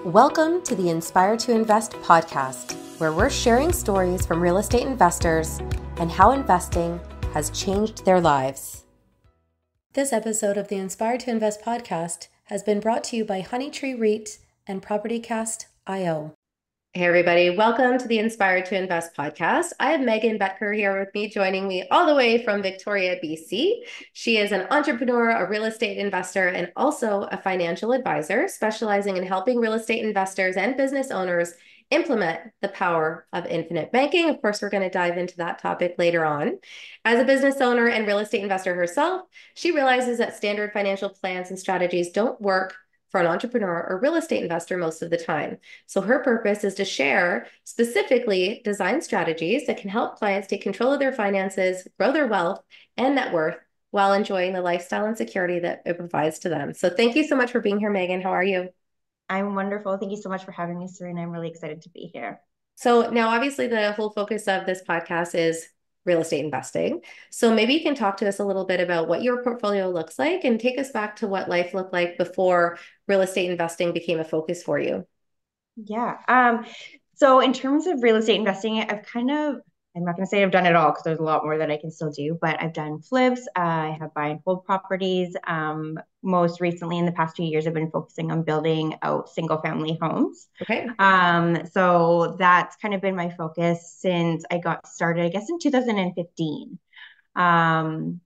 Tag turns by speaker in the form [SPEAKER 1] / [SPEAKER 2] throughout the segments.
[SPEAKER 1] Welcome to the Inspire to Invest podcast, where we're sharing stories from real estate investors and how investing has changed their lives. This episode of the Inspire to Invest podcast has been brought to you by HoneyTree REIT and PropertyCast.io. Hey everybody, welcome to the Inspire to Invest podcast. I have Megan Betker here with me, joining me all the way from Victoria, BC. She is an entrepreneur, a real estate investor, and also a financial advisor, specializing in helping real estate investors and business owners implement the power of infinite banking. Of course, we're going to dive into that topic later on. As a business owner and real estate investor herself, she realizes that standard financial plans and strategies don't work for an entrepreneur or real estate investor most of the time. So her purpose is to share specifically design strategies that can help clients take control of their finances, grow their wealth and net worth while enjoying the lifestyle and security that it provides to them. So thank you so much for being here, Megan. How are you?
[SPEAKER 2] I'm wonderful. Thank you so much for having me, Serena. I'm really excited to be here.
[SPEAKER 1] So now obviously the whole focus of this podcast is real estate investing. So maybe you can talk to us a little bit about what your portfolio looks like and take us back to what life looked like before real estate investing became a focus for you.
[SPEAKER 2] Yeah. So in terms of real estate investing, I'm not going to say I've done it all because there's a lot more that I can still do, but I've done flips. I have buy and hold properties. Most recently in the past 2 years, I've been focusing on building out single family homes.
[SPEAKER 1] Okay.
[SPEAKER 2] So that's kind of been my focus since I got started, I guess in 2015. And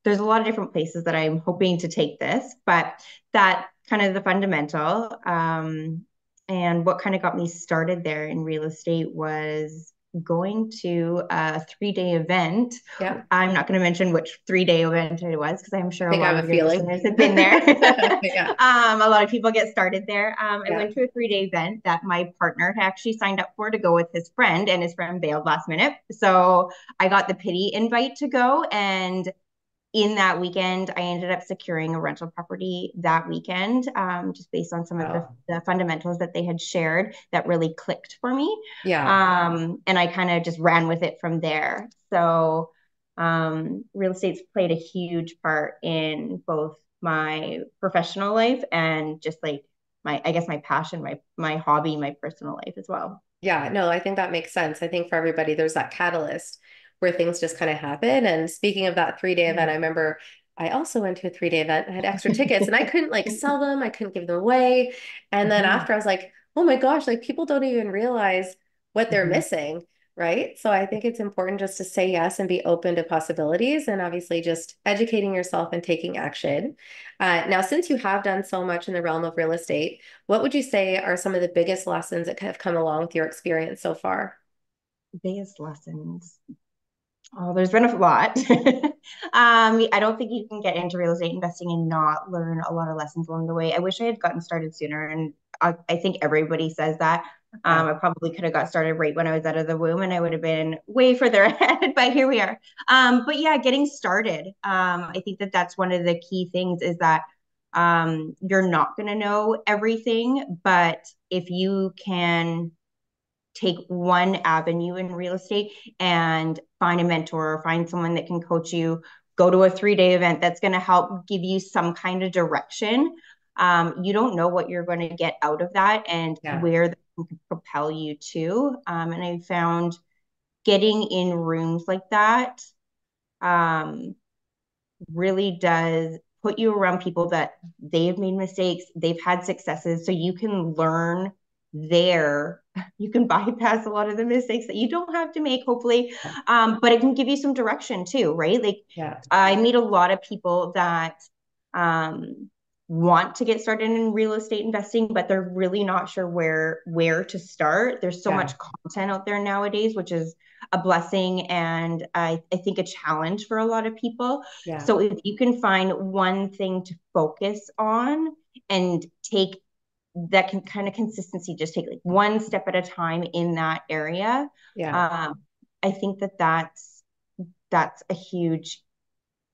[SPEAKER 2] there's a lot of different places that I'm hoping to take this, but that kind of the fundamental. And what kind of got me started there in real estate was going to a 3-day event.
[SPEAKER 1] Yeah.
[SPEAKER 2] I'm not going to mention which 3-day event it was because I'm sure a lot of your listeners have been there.
[SPEAKER 1] Yeah.
[SPEAKER 2] A lot of people get started there. I went to a 3-day event that my partner had actually signed up for to go with his friend, and his friend bailed last minute. So I got the pity invite to go, and in that weekend, I ended up securing a rental property that weekend, just based on some of the fundamentals that they had shared that really clicked for me.
[SPEAKER 1] Yeah.
[SPEAKER 2] And I kind of just ran with it from there. So real estate's played a huge part in both my professional life and just like I guess my passion, my hobby, my personal life as well.
[SPEAKER 1] Yeah, no, I think that makes sense. I think for everybody, there's that catalyst where things just kind of happen. And speaking of that 3-day event, I remember I also went to a 3-day event. I had extra tickets and I couldn't like sell them. I couldn't give them away. And then after I was like, oh my gosh, like people don't even realize what they're missing. Right. So I think it's important just to say yes and be open to possibilities and obviously just educating yourself and taking action. Now, since you have done so much in the realm of real estate, what would you say are some of the biggest lessons that have come along with your experience so far?
[SPEAKER 2] Biggest lessons. Oh, there's been a lot. I don't think you can get into real estate investing and not learn a lot of lessons along the way. I wish I had gotten started sooner, and I think everybody says that. I probably could have got started right when I was out of the womb, and I would have been way further ahead. But here we are. But yeah, getting started. I think that that's one of the key things is that you're not going to know everything, but if you can take one avenue in real estate and find a mentor or find someone that can coach you, go to a 3-day event that's going to help give you some kind of direction. You don't know what you're going to get out of that and where that can propel you to. And I found getting in rooms like that really does put you around people that they've made mistakes, they've had successes, so you can learn there. You can bypass a lot of the mistakes that you don't have to make, hopefully. But it can give you some direction too, right? Like I meet a lot of people that want to get started in real estate investing, but they're really not sure where to start. There's so much content out there nowadays, which is a blessing and I think a challenge for a lot of people. So if you can find one thing to focus on and take that can kind of consistency, just take like one step at a time in that area. I think that that's a huge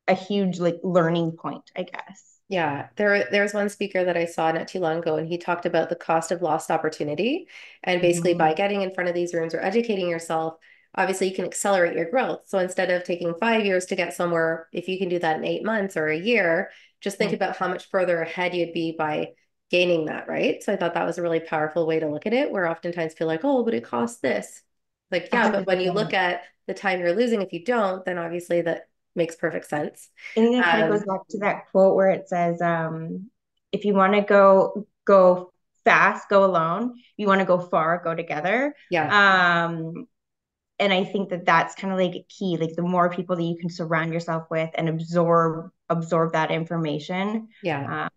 [SPEAKER 2] like learning point, I guess.
[SPEAKER 1] Yeah, there's one speaker that I saw not too long ago, and he talked about the cost of lost opportunity. And basically, by getting in front of these rooms or educating yourself, obviously you can accelerate your growth. So instead of taking 5 years to get somewhere, if you can do that in 8 months or a year, just think about how much further ahead you'd be by gaining that, right? So I thought that was a really powerful way to look at it, where oftentimes feel like, oh, but it costs this. Like, yeah, but when you look
[SPEAKER 2] 100%.
[SPEAKER 1] at the time you're losing, if you don't, then obviously that makes perfect sense.
[SPEAKER 2] I think that kind of goes
[SPEAKER 1] Um,
[SPEAKER 2] back to that quote where it says, if you want to go fast, go alone. If you want to go far, go together.
[SPEAKER 1] yeah,
[SPEAKER 2] Um, and I think that that's kind of like a key. Like the more people that you can surround yourself with and absorb that information,
[SPEAKER 1] yeah,
[SPEAKER 2] uh,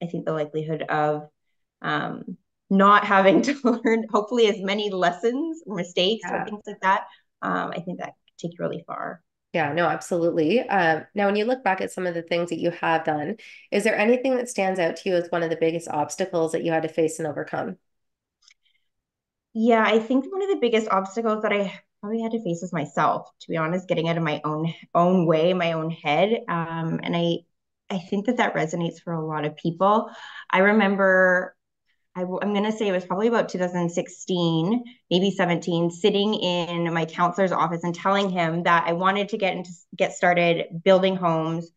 [SPEAKER 2] I think the likelihood of um, not having to learn hopefully as many lessons or mistakes or
[SPEAKER 1] yeah.
[SPEAKER 2] things like that, I think that could take you really far.
[SPEAKER 1] Yeah, no, absolutely. Now, when you look back at some of the things that you have done, is there anything that stands out to you as one of the biggest obstacles that you had to face and overcome?
[SPEAKER 2] Yeah, I think one of the biggest obstacles that I probably had to face was myself, to be honest, getting out of my own way, my own head. And I think that that resonates for a lot of people. I remember I'm going to say it was probably about 2016, maybe 17, sitting in my counselor's office and telling him that I wanted to get started building homes.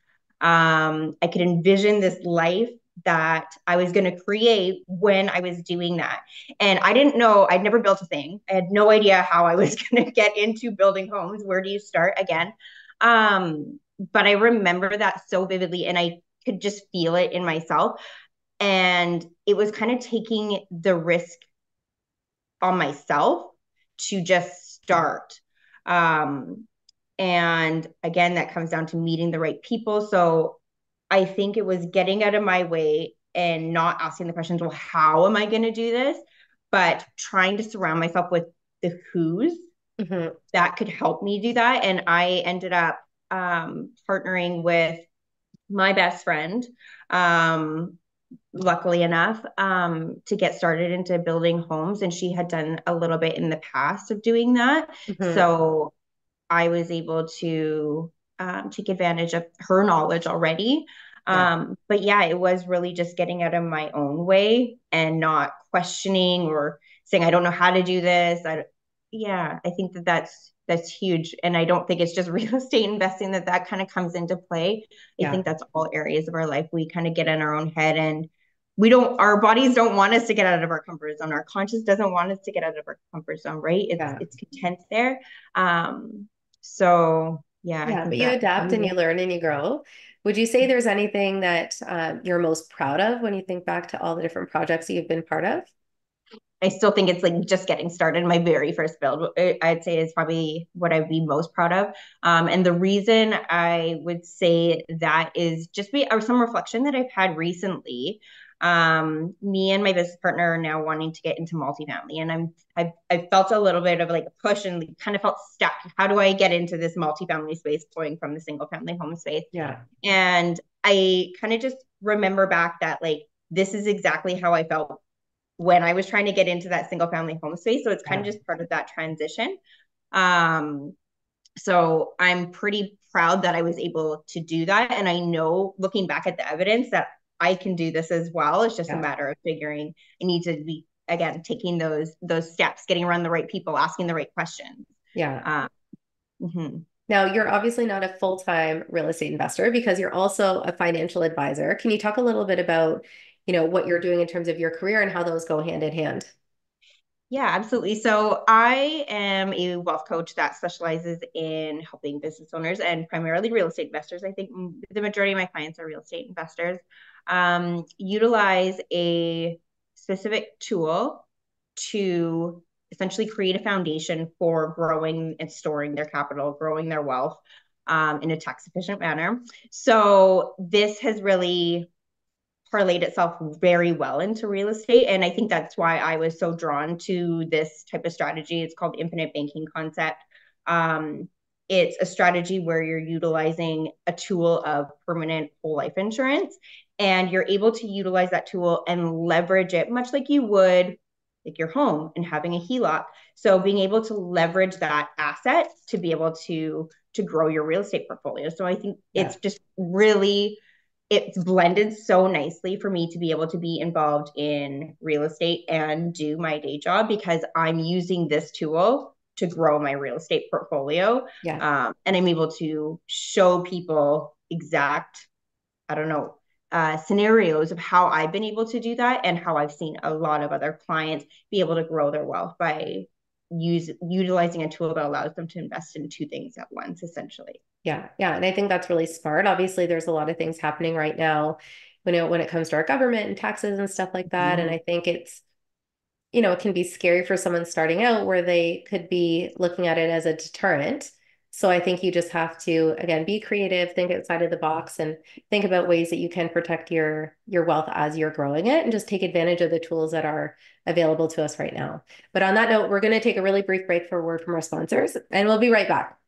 [SPEAKER 2] I could envision this life that I was going to create when I was doing that. And I didn't know, I'd never built a thing. I had no idea how I was going to get into building homes. Where do you start again? But I remember that so vividly and I could just feel it in myself. And it was kind of taking the risk on myself to just start. Um, and again, that comes down to meeting the right people. So I think it was getting out of my way and not asking the questions, well, how am I going to do this? But trying to surround myself with the who's
[SPEAKER 1] Hmm.
[SPEAKER 2] that could help me do that. And I ended up partnering with my best friend, um, luckily enough, to get started into building homes. And she had done a little bit in the past of doing that.
[SPEAKER 1] Hmm.
[SPEAKER 2] So I was able to take advantage of her knowledge already.
[SPEAKER 1] Yeah,
[SPEAKER 2] But yeah, it was really just getting out of my own way and not questioning or saying, I don't know how to do this. Yeah, I think that that's huge. And I don't think it's just real estate investing that kind of comes into play. I
[SPEAKER 1] yeah,
[SPEAKER 2] think that's all areas of our life. We kind of get in our own head and our bodies don't want us to get out of our comfort zone. Our conscience doesn't want us to get out of our comfort zone, right?
[SPEAKER 1] yeah.
[SPEAKER 2] It's content there. Um, so yeah, I
[SPEAKER 1] Yeah, but
[SPEAKER 2] think
[SPEAKER 1] you
[SPEAKER 2] that
[SPEAKER 1] adapt and you learn and you grow. Would you say there's anything that you're most proud of when you think back to all the different projects that you've been part of?
[SPEAKER 2] I still think it's like just getting started. My very first build, I'd say, is probably what I'd be most proud of. And the reason I would say that is just or some reflection that I've had recently. Me and my business partner are now wanting to get into multifamily, and I've felt a little bit of like a push and kind of felt stuck. How do I get into this multifamily space, going from the single family home space?
[SPEAKER 1] Yeah,
[SPEAKER 2] And I kind of just remember back that like this is exactly how I felt when I was trying to get into that single family home space. So it's kind
[SPEAKER 1] yeah,
[SPEAKER 2] of just part of that transition. Um, so I'm pretty proud that I was able to do that. And I know looking back at the evidence that I can do this as well. It's just a
[SPEAKER 1] yeah,
[SPEAKER 2] matter of figuring I need to be again taking those steps, getting around the right people, asking the right questions.
[SPEAKER 1] yeah.
[SPEAKER 2] Uh, mm-hmm.
[SPEAKER 1] Now, you're obviously not a full-time real estate investor because you're also a financial advisor. Can you talk a little bit about, what you're doing in terms of your career and how those go hand in hand?
[SPEAKER 2] Yeah, absolutely. So I am a wealth coach that specializes in helping business owners and primarily real estate investors. I think the majority of my clients are real estate investors. Utilize a specific tool to essentially create a foundation for growing and storing their capital, growing their wealth in a tax efficient manner. So this has really parlayed itself very well into real estate. And I think that's why I was so drawn to this type of strategy. It's called infinite banking concept. Um, it's a strategy where you're utilizing a tool of permanent whole life insurance, and you're able to utilize that tool and leverage it much like you would like your home and having a HELOC. So being able to leverage that asset to be able to grow your real estate portfolio. So I think
[SPEAKER 1] Yeah,
[SPEAKER 2] it's just really it's blended so nicely for me to be able to be involved in real estate and do my day job because I'm using this tool to grow my real estate portfolio.
[SPEAKER 1] yeah,
[SPEAKER 2] And I'm able to show people exact, I don't know, scenarios of how I've been able to do that and how I've seen a lot of other clients be able to grow their wealth by utilizing a tool that allows them to invest in two things at once, essentially.
[SPEAKER 1] Yeah. Yeah. And I think that's really smart. Obviously, there's a lot of things happening right now, when it comes to our government and taxes and stuff like that. And I think it can be scary for someone starting out where they could be looking at it as a deterrent. So I think you just have to, again, be creative, think outside of the box, and think about ways that you can protect your wealth as you're growing it, and just take advantage of the tools that are available to us right now. But on that note, we're going to take a really brief break for a word from our sponsors, and we'll be right back.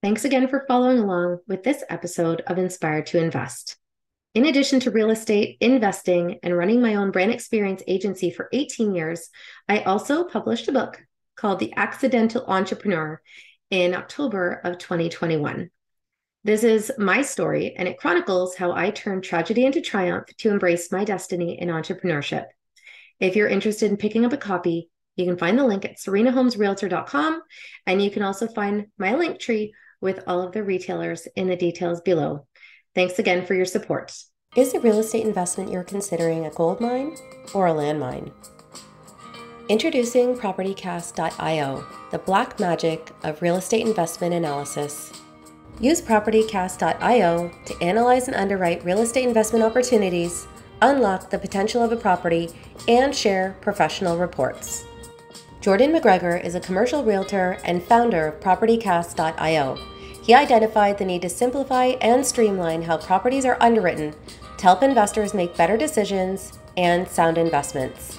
[SPEAKER 1] Thanks again for following along with this episode of Inspired to Invest. In addition to real estate, investing, and running my own brand experience agency for 18 years, I also published a book called The Accidental Entrepreneur in October of 2021. This is my story, and it chronicles how I turned tragedy into triumph to embrace my destiny in entrepreneurship. If you're interested in picking up a copy, you can find the link at serenahomesrealtor.com, and you can also find my link tree with all of the retailers in the details below. Thanks again for your support. Is the real estate investment you're considering a gold mine or a landmine? Introducing PropertyCast.io, the black magic of real estate investment analysis. Use PropertyCast.io to analyze and underwrite real estate investment opportunities, unlock the potential of a property, and share professional reports. Jordan McGregor is a commercial realtor and founder of PropertyCast.io. He identified the need to simplify and streamline how properties are underwritten to help investors make better decisions and sound investments.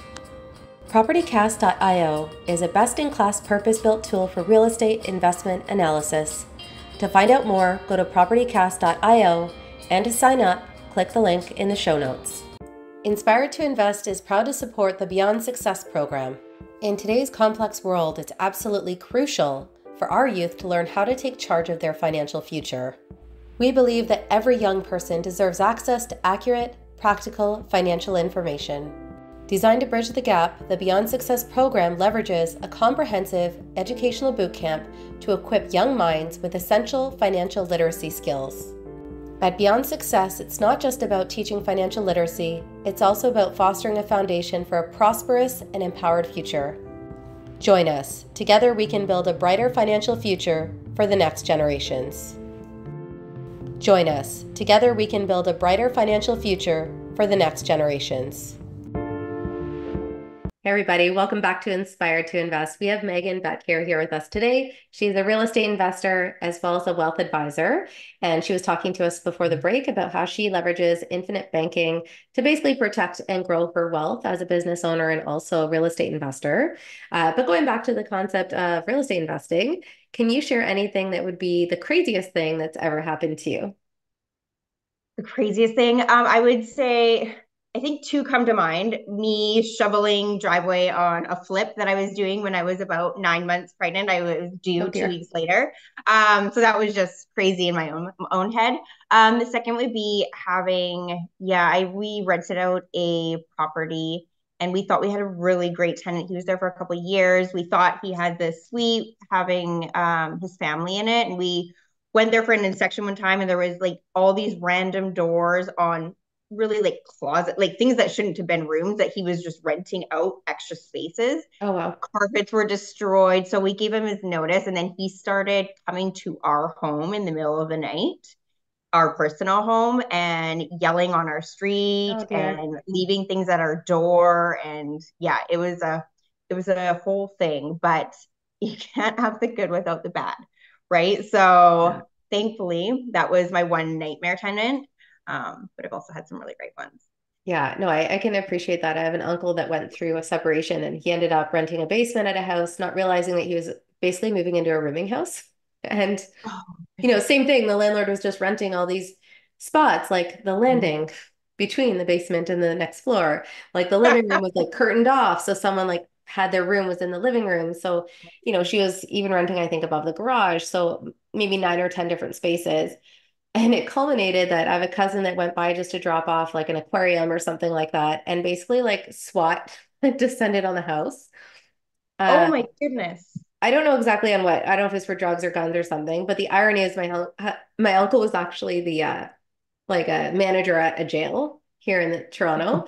[SPEAKER 1] PropertyCast.io is a best-in-class purpose-built tool for real estate investment analysis. To find out more, go to PropertyCast.io, and to sign up, click the link in the show notes. Inspired to Invest is proud to support the Beyond Success program. In today's complex world, it's absolutely crucial for our youth to learn how to take charge of their financial future. We believe that every young person deserves access to accurate, practical financial information. Designed to bridge the gap, the Beyond Success program leverages a comprehensive educational bootcamp to equip young minds with essential financial literacy skills. At Beyond Success, it's not just about teaching financial literacy, it's also about fostering a foundation for a prosperous and empowered future. Join us. Together we can build a brighter financial future for the next generations. Join us. Together we can build a brighter financial future for the next generations. Hey everybody, welcome back to Inspired to Invest. We have Megan Betker here with us today. She's a real estate investor as well as a wealth advisor. And she was talking to us before the break about how she leverages infinite banking to basically protect and grow her wealth as a business owner and also a real estate investor. But going back to the concept of real estate investing, can you share anything that would be the craziest thing that's ever happened to you?
[SPEAKER 2] The craziest thing, I would say, I think two come to mind. Me shoveling driveway on a flip that I was doing when I was about 9 months pregnant. I was due 2 weeks later. So that was just crazy in my own head. The second would be having, we rented out a property and we thought we had a really great tenant. He was there for a couple of years. We thought he had this suite having his family in it. And we went there for an inspection one time and there was like all these random doors on really like closet, like things that shouldn't have been rooms that he was just renting out extra spaces.
[SPEAKER 1] Oh, wow.
[SPEAKER 2] Carpets were destroyed. So we gave him his notice, and then he started coming to our home in the middle of the night, our personal home, and yelling on our street
[SPEAKER 1] Oh, dear.
[SPEAKER 2] and leaving things at our door. And yeah, it was a whole thing, but you can't have the good without the bad, right?
[SPEAKER 1] Yeah.
[SPEAKER 2] So thankfully that was my one nightmare tenant. But I've also had some really great ones.
[SPEAKER 1] Yeah, no, I can appreciate that. I have an uncle that went through a separation and he ended up renting a basement at a house, not realizing that he was basically moving into a rooming house. And, same thing. The landlord was just renting all these spots, like the landing between the basement and the next floor. Like the living room was like curtained off. So someone like had their room was in the living room. So, she was even renting, I think, above the garage. So maybe 9 or 10 different spaces. And it culminated that I have a cousin that went by just to drop off like an aquarium or something like that. And basically like SWAT descended on the house.
[SPEAKER 2] Oh
[SPEAKER 1] Uh,
[SPEAKER 2] my goodness.
[SPEAKER 1] I don't know exactly on what. I don't know if it's for drugs or guns or something. But the irony is my uncle was actually the like a manager at a jail here in Toronto.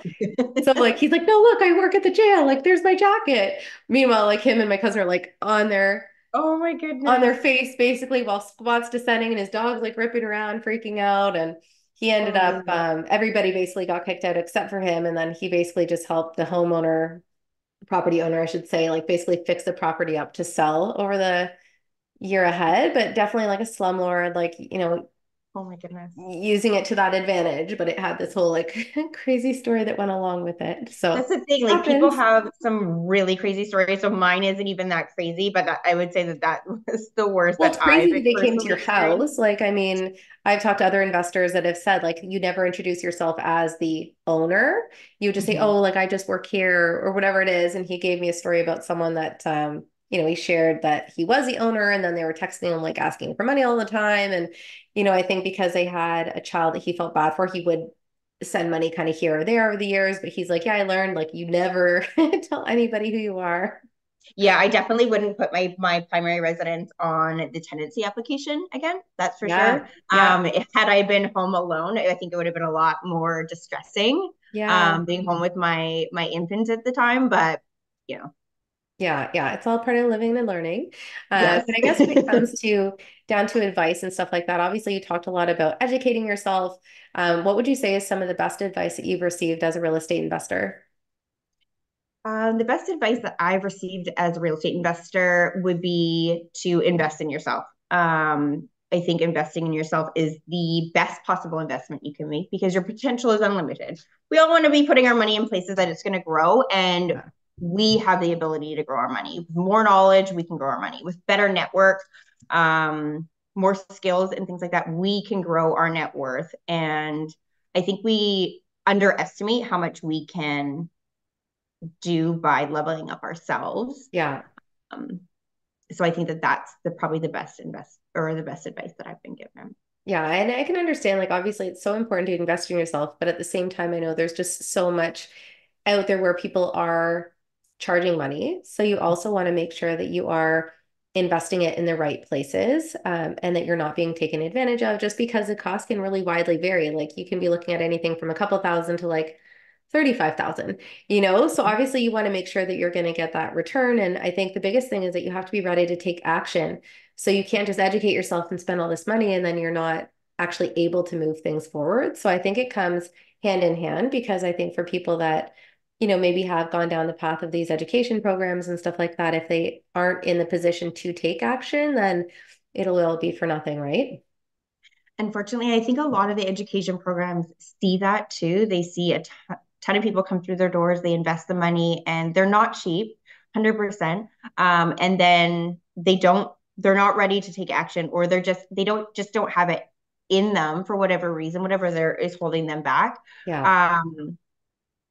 [SPEAKER 1] So like he's like, no, look, I work at the jail. Like there's my jacket. Meanwhile, like him and my cousin are like
[SPEAKER 2] Oh my
[SPEAKER 1] on
[SPEAKER 2] goodness.
[SPEAKER 1] their face basically while squat's descending and his dog's like ripping around, freaking out. And he ended
[SPEAKER 2] Oh
[SPEAKER 1] up,
[SPEAKER 2] no.
[SPEAKER 1] everybody basically got kicked out except for him. And then he basically just helped the homeowner, property owner, I should say, like basically fix the property up to sell over the year ahead. But definitely like a slumlord, like,
[SPEAKER 2] Oh my goodness.
[SPEAKER 1] using it to that advantage. But it had this whole like crazy story that went along with it. So
[SPEAKER 2] That's the thing. Like people
[SPEAKER 1] happens.
[SPEAKER 2] have some really crazy stories. So mine isn't even that crazy, but I would say that that was the worst
[SPEAKER 1] Well,
[SPEAKER 2] that
[SPEAKER 1] it's
[SPEAKER 2] I've
[SPEAKER 1] crazy that they came to
[SPEAKER 2] personally
[SPEAKER 1] your
[SPEAKER 2] experienced.
[SPEAKER 1] house. Like, I mean, I've talked to other investors that have said, like, you never introduce yourself as the owner. You just say,
[SPEAKER 2] Mhm.
[SPEAKER 1] oh, like, I just work here or whatever it is. And he gave me a story about someone that, he shared that he was the owner and then they were texting him, like, asking for money all the time. And, I think because they had a child that he felt bad for, he would send money kind of here or there over the years. But he's like, yeah, I learned, like, you never tell anybody who you are.
[SPEAKER 2] Yeah, I definitely wouldn't put my primary residence on the tenancy application again. That's for
[SPEAKER 1] Yeah.
[SPEAKER 2] sure.
[SPEAKER 1] Yeah.
[SPEAKER 2] If had I been home alone, I think it would have been a lot more distressing.
[SPEAKER 1] Yeah.
[SPEAKER 2] Being home with my infant at the time, but you know,
[SPEAKER 1] Yeah, yeah, it's all part of living and learning.
[SPEAKER 2] yes.
[SPEAKER 1] But I guess when it comes to down to advice and stuff like that, obviously you talked a lot about educating yourself. What would you say is some of the best advice that you've received as a real estate investor?
[SPEAKER 2] The best advice that I've received as a real estate investor would be to invest in yourself. I think investing in yourself is the best possible investment you can make because your potential is unlimited. We all want to be putting our money in places that it's going to grow, and
[SPEAKER 1] Yeah.
[SPEAKER 2] we have the ability to grow our money. With more knowledge, we can grow our money. With better network, more skills, and things like that, we can grow our net worth. And I think we underestimate how much we can do by leveling up ourselves.
[SPEAKER 1] Yeah.
[SPEAKER 2] Um, so I think that that's probably the best invest or the best advice that I've been given.
[SPEAKER 1] Yeah, and I can understand, like, obviously it's so important to invest in yourself, but at the same time, I know there's just so much out there where people are charging money. So you also want to make sure that you are investing it in the right places, and that you're not being taken advantage of just because the cost can really widely vary. Like you can be looking at anything from a couple thousand to like 35,000, So obviously you want to make sure that you're going to get that return. And I think the biggest thing is that you have to be ready to take action. So you can't just educate yourself and spend all this money and then you're not actually able to move things forward. So I think it comes hand in hand because I think for people that, maybe have gone down the path of these education programs and stuff like that, if they aren't in the position to take action, then it'll all be for nothing, right?
[SPEAKER 2] Unfortunately, I think a lot of the education programs see that too. They see a ton of people come through their doors, they invest the money, and they're not cheap, 100%. And then they're not ready to take action, or they don't have it in them for whatever reason, whatever there is holding them back.
[SPEAKER 1] Yeah.
[SPEAKER 2] Um,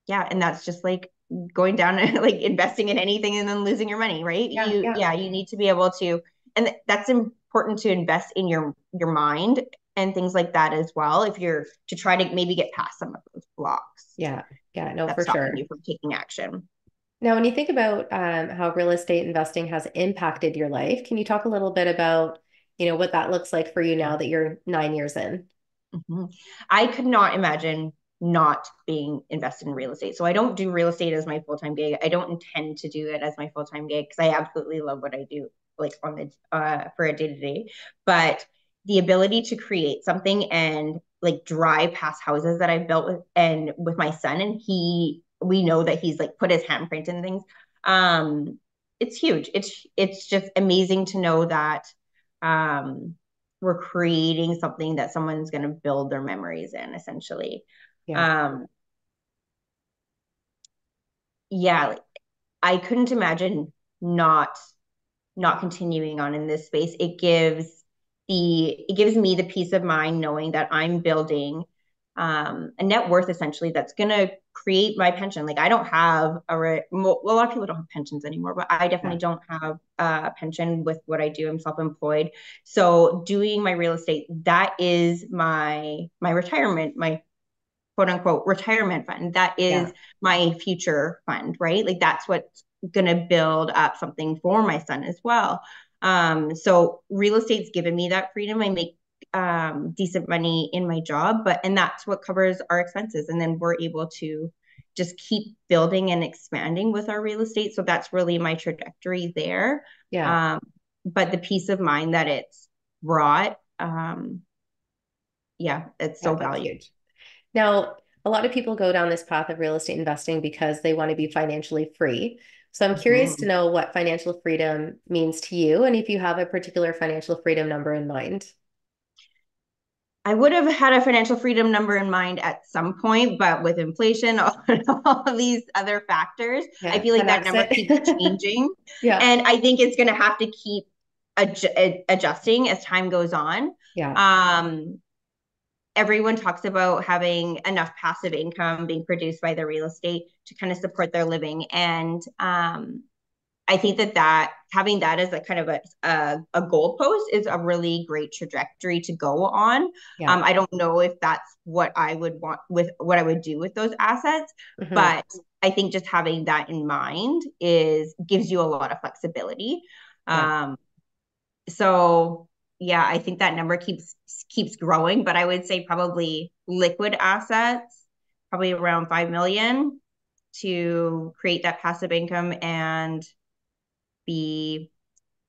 [SPEAKER 2] yeah, and that's just like going down and like investing in anything and then losing your money, right?
[SPEAKER 1] Yeah. Yeah.
[SPEAKER 2] You need to be able to, and that's important to invest in your mind and things like that as well. If you're to try to maybe get past some of those blocks
[SPEAKER 1] Yeah. Yeah. No,
[SPEAKER 2] that's
[SPEAKER 1] for
[SPEAKER 2] stopping
[SPEAKER 1] sure.
[SPEAKER 2] you from taking action.
[SPEAKER 1] Now, when you think about how real estate investing has impacted your life, can you talk a little bit about, what that looks like for you now that you're 9 years in?
[SPEAKER 2] Mhm. I could not imagine not being invested in real estate. So I don't do real estate as my full-time gig. I don't intend to do it as my full-time gig because I absolutely love what I do, like on the for a day-to-day. But the ability to create something and like drive past houses that I've built with my son, and we know that he's like put his handprint in things. It's huge. It's just amazing to know that we're creating something that someone's going to build their memories in, essentially.
[SPEAKER 1] Yeah.
[SPEAKER 2] Um, yeah, like, I couldn't imagine not continuing on in this space. It gives me the peace of mind knowing that I'm building a net worth essentially that's going to create my pension. Like I don't have a lot of people don't have pensions anymore, but I definitely don't have a pension with what I do. I'm self-employed. So doing my real estate, that is my retirement, my quote unquote retirement fund. That is my future fund, right? Like that's what's going to build up something for my son as well. So real estate's given me that freedom. I make decent money in my job, and that's what covers our expenses. And then we're able to just keep building and expanding with our real estate. So that's really my trajectory there.
[SPEAKER 1] Yeah.
[SPEAKER 2] But the peace of mind that it's brought, it's so
[SPEAKER 1] That's
[SPEAKER 2] valuable.
[SPEAKER 1] huge. Now, a lot of people go down this path of real estate investing because they want to be financially free. So I'm curious to know what financial freedom means to you and if you have a particular financial freedom number in mind.
[SPEAKER 2] I would have had a financial freedom number in mind at some point, but with inflation, all of these other factors, I feel like that number keeps changing. And I think it's going to have to keep adjusting as time goes on. Everyone talks about having enough passive income being produced by the real estate to kind of support their living. And I think that having that as a kind of a goalpost is a really great trajectory to go on. I don't know if that's what I would want with what I would do with those assets, but I think just having that in mind gives you a lot of flexibility. So yeah, I think that number keeps growing, but I would say probably liquid assets, probably around 5 million to create that passive income and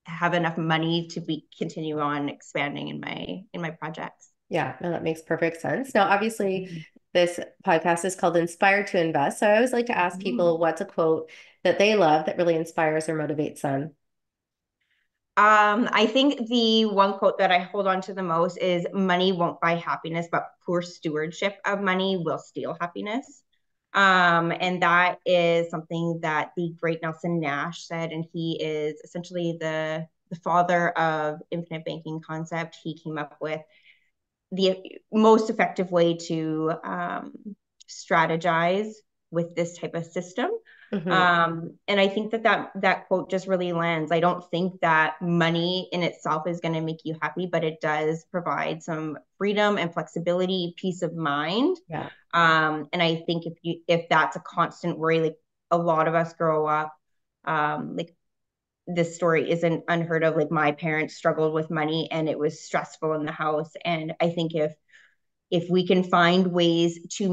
[SPEAKER 2] have enough money to continue on expanding in my projects.
[SPEAKER 1] Yeah, no, that makes perfect sense. Now, obviously, this podcast is called Inspired to Invest. So I always like to ask people what's a quote that they love that really inspires or motivates them.
[SPEAKER 2] I think the one quote that I hold on to the most is money won't buy happiness, but poor stewardship of money will steal happiness. And that is something that the great Nelson Nash said, and he is essentially the father of infinite banking concept. He came up with the most effective way to strategize with this type of system. And I think that quote just really lands. I don't think that money in itself is going to make you happy, but it does provide some freedom and flexibility, peace of mind. And I think if that's a constant worry, like a lot of us grow up, like this story isn't unheard of. Like my parents struggled with money and it was stressful in the house. And I think if we can find ways to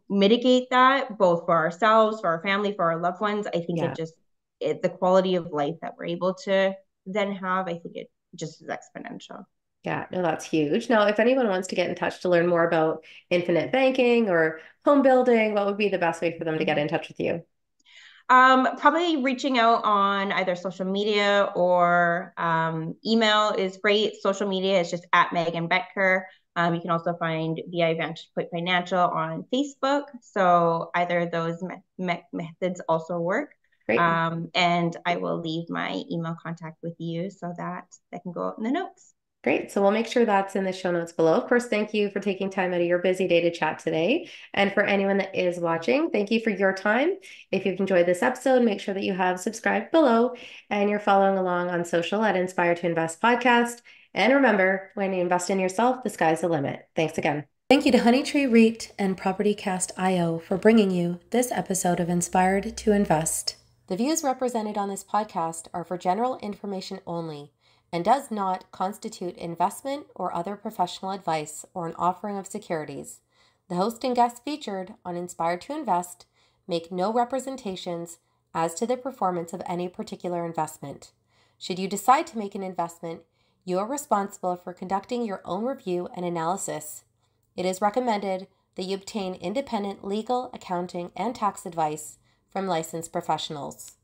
[SPEAKER 2] mitigate that, both for ourselves, for our family, for our loved ones, I think the quality of life that we're able to then have, I think it just is exponential.
[SPEAKER 1] Yeah, no, that's huge. Now, if anyone wants to get in touch to learn more about infinite banking or home building, what would be the best way for them to get in touch with you?
[SPEAKER 2] Probably reaching out on either social media or email is great. Social media is just at Megan Betker. You can also find VI Vantage Point Financial on Facebook. So either of those methods also work.
[SPEAKER 1] Great.
[SPEAKER 2] And I will leave my email contact with you so that can go out in the notes.
[SPEAKER 1] Great. So we'll make sure that's in the show notes below. Of course, thank you for taking time out of your busy day to chat today. And for anyone that is watching, thank you for your time. If you've enjoyed this episode, make sure that you have subscribed below and you're following along on social at Inspire to Invest Podcast. And remember, when you invest in yourself, the sky's the limit. Thanks again. Thank you to HoneyTree REIT and PropertyCast.io for bringing you this episode of Inspired to Invest. The views represented on this podcast are for general information only and does not constitute investment or other professional advice or an offering of securities. The host and guests featured on Inspired to Invest make no representations as to the performance of any particular investment. Should you decide to make an investment, you are responsible for conducting your own review and analysis. It is recommended that you obtain independent legal, accounting, and tax advice from licensed professionals.